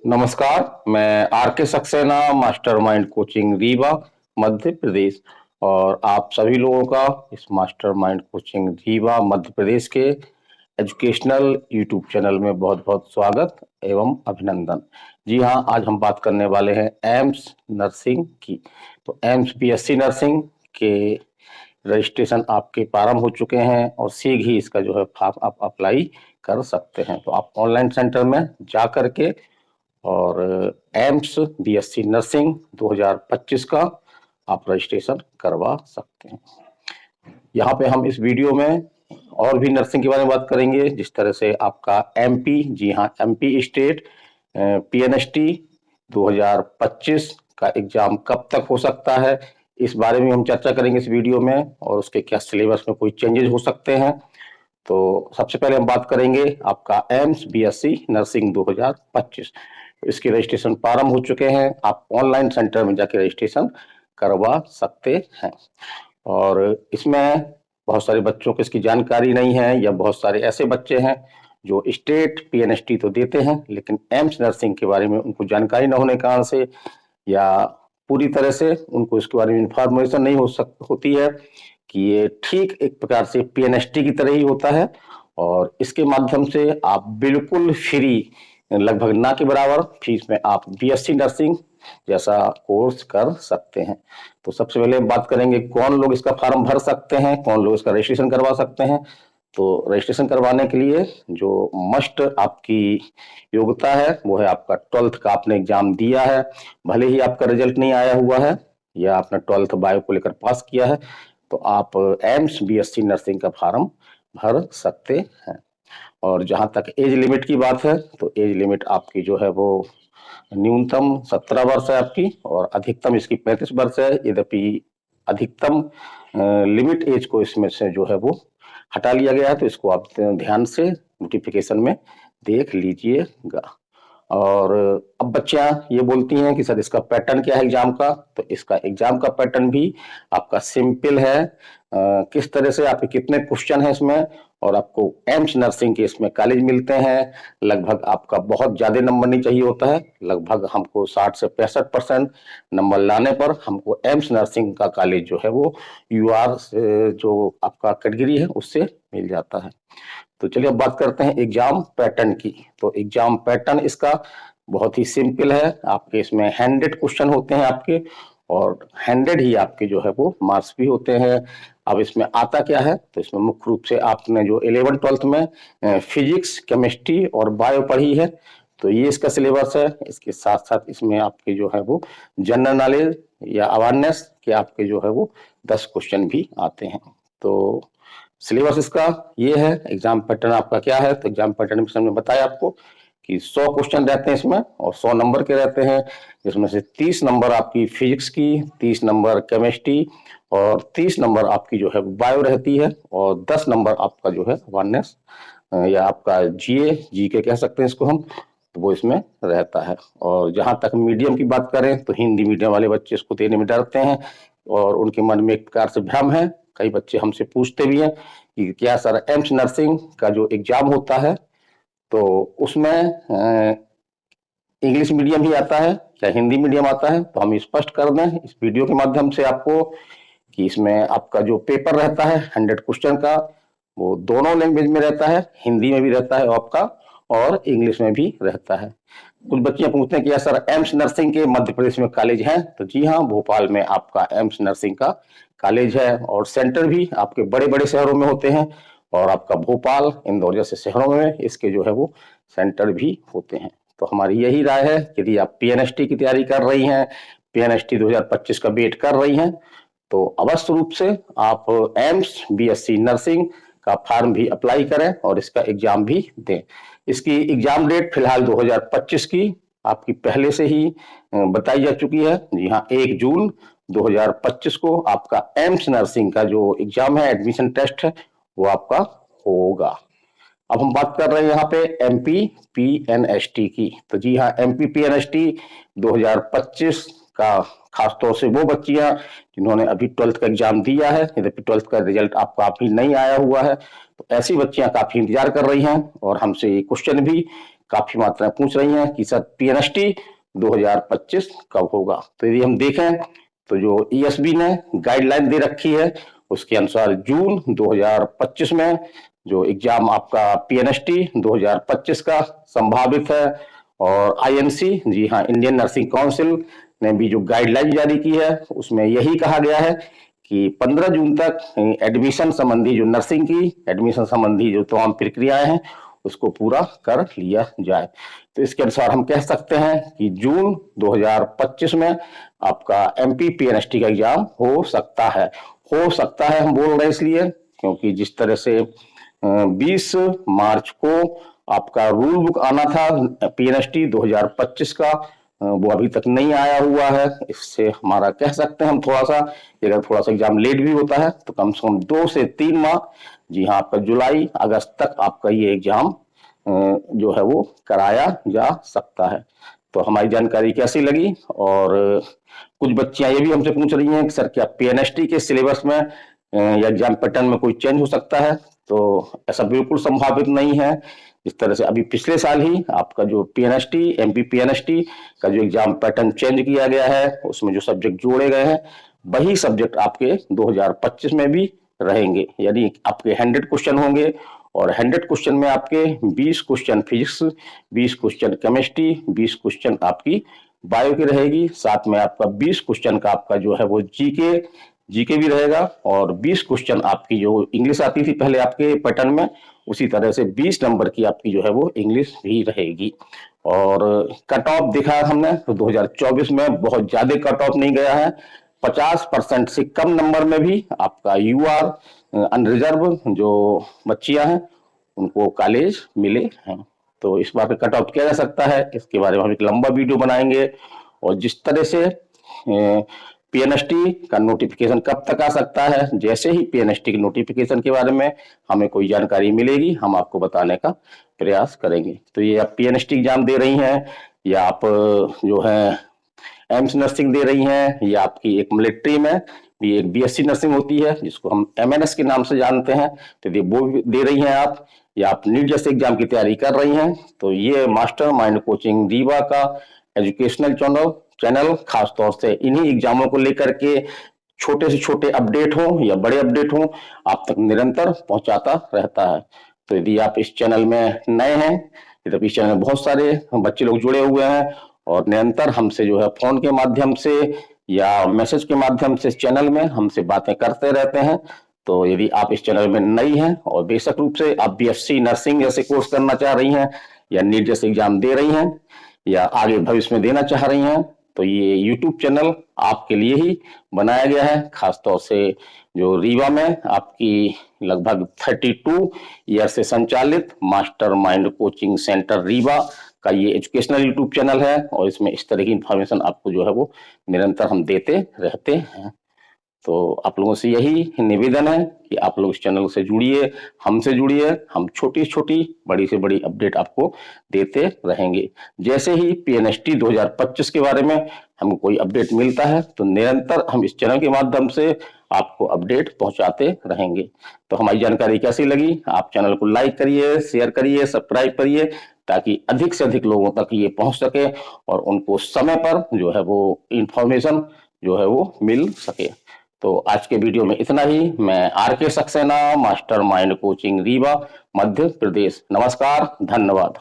नमस्कार। मैं आर के सक्सेना, मास्टरमाइंड कोचिंग रीवा, मध्य प्रदेश। और आप सभी लोगों का इस मास्टरमाइंड कोचिंग रीवा मध्य प्रदेश के एजुकेशनल यूट्यूब चैनल में बहुत बहुत स्वागत एवं अभिनंदन। जी हाँ, आज हम बात करने वाले हैं एम्स नर्सिंग की। तो एम्स बीएससी नर्सिंग के रजिस्ट्रेशन आपके प्रारंभ हो चुके हैं और शीघ्र ही इसका जो है फॉर्म आप अप्लाई कर सकते हैं। तो आप ऑनलाइन सेंटर में जा करके और एम्स बीएससी नर्सिंग 2025 का आप रजिस्ट्रेशन करवा सकते हैं। यहाँ पे हम इस वीडियो में और भी नर्सिंग के बारे में बात करेंगे, जिस तरह से आपका एमपी, जी हाँ, एमपी स्टेट पीएनएसटी 2025 का एग्जाम कब तक हो सकता है, इस बारे में हम चर्चा करेंगे इस वीडियो में। और उसके क्या सिलेबस में कोई चेंजेस हो सकते हैं। तो सबसे पहले हम बात करेंगे आपका एम्स बीएससी नर्सिंग 2025। इसके रजिस्ट्रेशन प्रारंभ हो चुके हैं। आप ऑनलाइन सेंटर में जाके रजिस्ट्रेशन करवा सकते हैं। और इसमें बहुत सारे बच्चों को इसकी जानकारी नहीं है, या बहुत सारे ऐसे बच्चे हैं जो स्टेट पीएनएसटी तो देते हैं लेकिन एम्स नर्सिंग के बारे में उनको जानकारी न होने के कारण से, या पूरी तरह से उनको इसके बारे में इंफॉर्मेशन नहीं होती है कि ये ठीक एक प्रकार से पीएनएसटी की तरह ही होता है। और इसके माध्यम से आप बिल्कुल फ्री, लगभग ना के बराबर फीस में आप बीएससी नर्सिंग जैसा कोर्स कर सकते हैं। तो सबसे पहले बात करेंगे कौन लोग इसका फॉर्म भर सकते हैं, कौन लोग इसका रजिस्ट्रेशन करवा सकते हैं। तो रजिस्ट्रेशन करवाने के लिए जो मस्ट आपकी योग्यता है वो है आपका 12th का आपने एग्जाम दिया है। भले ही आपका रिजल्ट नहीं आया हुआ है या आपने 12th बायो को लेकर पास किया है, तो आप एम्स बीएससी नर्सिंग का फॉर्म भर सकते हैं। और जहां तक एज लिमिट की बात है, तो एज लिमिट आपकी जो है वो न्यूनतम 17 वर्ष है आपकी, और अधिकतम इसकी 35 वर्ष है। यद्यपि अधिकतम लिमिट एज को इसमें से जो है वो हटा लिया गया है, तो इसको आप ध्यान से नोटिफिकेशन में देख लीजिएगा। और अब बच्चियां ये बोलती हैं कि सर इसका पैटर्न क्या है एग्जाम का। तो इसका एग्जाम का पैटर्न भी आपका सिंपल है। किस तरह से आपके कितने क्वेश्चन है इसमें, और आपको एम्स नर्सिंग के इसमें कॉलेज मिलते हैं। लगभग आपका बहुत ज्यादा नंबर नहीं चाहिए होता है, लगभग हमको 60 से 65% नंबर लाने पर हमको एम्स नर्सिंग का कॉलेज जो है वो यूआर जो आपका कैटेगरी है उससे मिल जाता है। तो चलिए अब बात करते हैं एग्जाम पैटर्न की। तो एग्जाम पैटर्न इसका बहुत ही सिंपल है। आपके इसमें 100 क्वेश्चन होते हैं आपके, और 100 ही आपके जो है वो मार्क्स भी होते हैं। अब इसमें आता क्या है, तो इसमें मुख्य रूप से आपने जो 11 12th में फिजिक्स, केमिस्ट्री और बायो पढ़ी है, तो ये इसका सिलेबस है। इसके साथ साथ इसमें आपके जो है वो जनरल नॉलेज या अवेयरनेस के आपके जो है वो 10 क्वेश्चन भी आते हैं। तो सिलेबस इसका ये है। एग्जाम पैटर्न आपका क्या है, तो एग्जाम पैटर्न में बताया आपको कि 100 क्वेश्चन रहते हैं इसमें, और 100 नंबर के रहते हैं। जिसमें से 30 नंबर आपकी फिजिक्स की, 30 नंबर केमिस्ट्री, और 30 नंबर आपकी जो है बायो रहती है, और 10 नंबर आपका जो है अवेयरनेस या आपका जीए जीके कह सकते हैं इसको हम, तो वो इसमें रहता है। और जहां तक मीडियम की बात करें, तो हिंदी मीडियम वाले बच्चे इसको देने में डरते हैं, और उनके मन में एक प्रकार से भ्रम है। कई बच्चे हमसे पूछते भी हैं कि क्या सर एम्स नर्सिंग का जो एग्जाम होता है, तो उसमें इंग्लिश मीडियम ही आता है या हिंदी मीडियम आता है। तो हम स्पष्ट कर दें इस वीडियो के माध्यम से आपको कि इसमें आपका जो पेपर रहता है 100 क्वेश्चन का, वो दोनों लैंग्वेज में रहता है, हिंदी में भी रहता है आपका, और इंग्लिश में भी रहता है। कुछ बच्चे पूछते हैं कि सर एम्स नर्सिंग के मध्य प्रदेश में कॉलेज हैं, तो जी हाँ, भोपाल में आपका एम्स नर्सिंग का कॉलेज है, और सेंटर भी आपके बड़े बड़े शहरों में होते हैं, और आपका भोपाल, इंदौर जैसे शहरों में इसके जो है वो सेंटर भी होते हैं। तो हमारी यही राय है कि यदि आप पीएनएसटी की तैयारी कर रही हैं, पीएनएसटी 2025 का वेट कर रही हैं, तो अवश्य रूप से आप एम्स बीएससी नर्सिंग का फॉर्म भी अप्लाई करें और इसका एग्जाम भी दें। इसकी एग्जाम डेट फिलहाल 2025 की आपकी पहले से ही बताई जा चुकी है। जी हाँ, 1 जून 2025 को आपका एम्स नर्सिंग का जो एग्जाम है, एडमिशन टेस्ट है, वो आपका होगा। अब हम बात कर रहे हैं यहाँ पे एमपी पीएनएसटी की। तो जी हाँ, एमपी पीएनएसटी 2025 का खासतौर से वो बच्चियां जिन्होंने अभी 12th का एग्जाम दिया है, यदि 12th का रिजल्ट आपका अभी नहीं आया हुआ है, तो ऐसी बच्चियां काफी इंतजार कर रही हैं और हमसे ये क्वेश्चन भी काफी मात्रा में पूछ रही हैं कि सर पीएनएसटी 2025 कब होगा। तो यदि हम देखें तो जो ईएसबी ने गाइडलाइन दे रखी है उसके अनुसार जून 2025 में जो एग्जाम आपका पीएनएसटी 2025 का संभावित है। और आईएनसी, जी हाँ, इंडियन नर्सिंग काउंसिल ने भी जो गाइडलाइन जारी की है उसमें यही कहा गया है कि 15 जून तक एडमिशन संबंधी जो नर्सिंग की एडमिशन संबंधी जो तमाम प्रक्रियाएं हैं उसको पूरा कर लिया जाए। तो इसके अनुसार हम कह सकते हैं कि जून 2025 में आपका एमपी पीएनएसटी का एग्जाम हो सकता है। हो सकता है हम बोल रहे हैं इसलिए क्योंकि जिस तरह से 20 मार्च को आपका रूल बुक आना था पीएनएसटी 2025 का, वो अभी तक नहीं आया हुआ है। इससे हमारा कह सकते हैं हम थोड़ा सा, अगर थोड़ा सा एग्जाम लेट भी होता है तो कम से कम 2 से 3 माह, जी हाँ, आपका जुलाई अगस्त तक आपका ये एग्जाम जो है वो कराया जा सकता है। तो हमारी जानकारी कैसी लगी। और कुछ बच्चियां ये भी हमसे पूछ रही हैं कि सर क्या पीएनएसटी के सिलेबस में या एग्जाम पैटर्न में कोई चेंज हो सकता है। तो ऐसा बिल्कुल संभावित नहीं है। इस तरह से अभी पिछले साल ही आपका जो पीएनएसटी एमपी पीएनएसटी का जो एग्जाम पैटर्न चेंज किया गया है उसमें जो सब्जेक्ट जोड़े गए हैं वही सब्जेक्ट आपके 2025 में भी रहेंगे। यानी आपके 100 क्वेश्चन होंगे और 100 क्वेश्चन में आपके 20 question physics, 20 question chemistry, 20 question आपकी बायो की रहेगी, साथ में आपका 20 क्वेश्चन का आपका जो है वो जीके भी रहेगा और 20 क्वेश्चन आपकी जो इंग्लिश आती थी पहले आपके पैटर्न में उसी तरह से 20 नंबर की आपकी जो है वो इंग्लिश भी रहेगी। और कट ऑफ देखा हमने तो 2024 में बहुत ज्यादा कट ऑफ नहीं गया है। 50% से कम नंबर में भी आपका यूआर अनरिजर्व जो बच्चियां हैं उनको कॉलेज मिले हैं। तो इस बार कट ऑफ किया जा सकता है, इसके बारे में हम एक लंबा वीडियो बनाएंगे। और जिस तरह से पीएनएसटी का नोटिफिकेशन कब तक आ सकता है, जैसे ही पीएनएसटी के नोटिफिकेशन के बारे में हमें कोई जानकारी मिलेगी हम आपको बताने का प्रयास करेंगे। तो ये आप पीएनएसटी एग्जाम दे रही हैं या आप जो है एम्स नर्सिंग दे रही हैं या आपकी एक मिलिट्री में भी एक बीएससी नर्सिंग होती है जिसको हम एमएनएस के नाम से जानते हैं, तो ये वो दे रही हैं आप, या आप नीट जैसे एग्जाम की तैयारी कर रही हैं, तो ये मास्टर माइंड कोचिंग रीवा का एजुकेशनल चैनल खासतौर से इन्हीं एग्जामों को लेकर के छोटे से छोटे अपडेट हो या बड़े अपडेट हो आप तक निरंतर पहुंचाता रहता है। तो यदि आप इस चैनल में नए हैं, इधर इस चैनल में बहुत सारे बच्चे लोग जुड़े हुए हैं और निरंतर हमसे जो है फोन के माध्यम से या मैसेज के माध्यम से इस चैनल में हमसे बातें करते रहते हैं। तो यदि आप इस चैनल में नई हैं और बेशक रूप से आप बीएससी नर्सिंग जैसे कोर्स करना चाह रही हैं या नीट जैसे एग्जाम दे रही हैं या आगे भविष्य में देना चाह रही हैं, तो ये यूट्यूब चैनल आपके लिए ही बनाया गया है। खासतौर से जो रीवा में आपकी लगभग 32 ईयर से संचालित master mind coaching centre Rewa का ये एजुकेशनल यूट्यूब चैनल है और इसमें इस तरह की इंफॉर्मेशन आपको जो है वो निरंतर हम देते रहते हैं। तो आप लोगों से यही निवेदन है कि आप लोग इस चैनल से जुड़िए, हमसे जुड़िए, हम छोटी छोटी बड़ी से बड़ी अपडेट आपको देते रहेंगे। जैसे ही पीएनएसटी 2025 के बारे में हमको कोई अपडेट मिलता है तो निरंतर हम इस चैनल के माध्यम से आपको अपडेट पहुंचाते रहेंगे। तो हमारी जानकारी कैसी लगी, आप चैनल को लाइक करिए, शेयर करिए, सब्सक्राइब करिए ताकि अधिक से अधिक लोगों तक ये पहुंच सके और उनको समय पर जो है वो इंफॉर्मेशन जो है वो मिल सके। तो आज के वीडियो में इतना ही। मैं RK Saxena, master mind coaching Rewa, Madhya Pradesh. नमस्कार, धन्यवाद।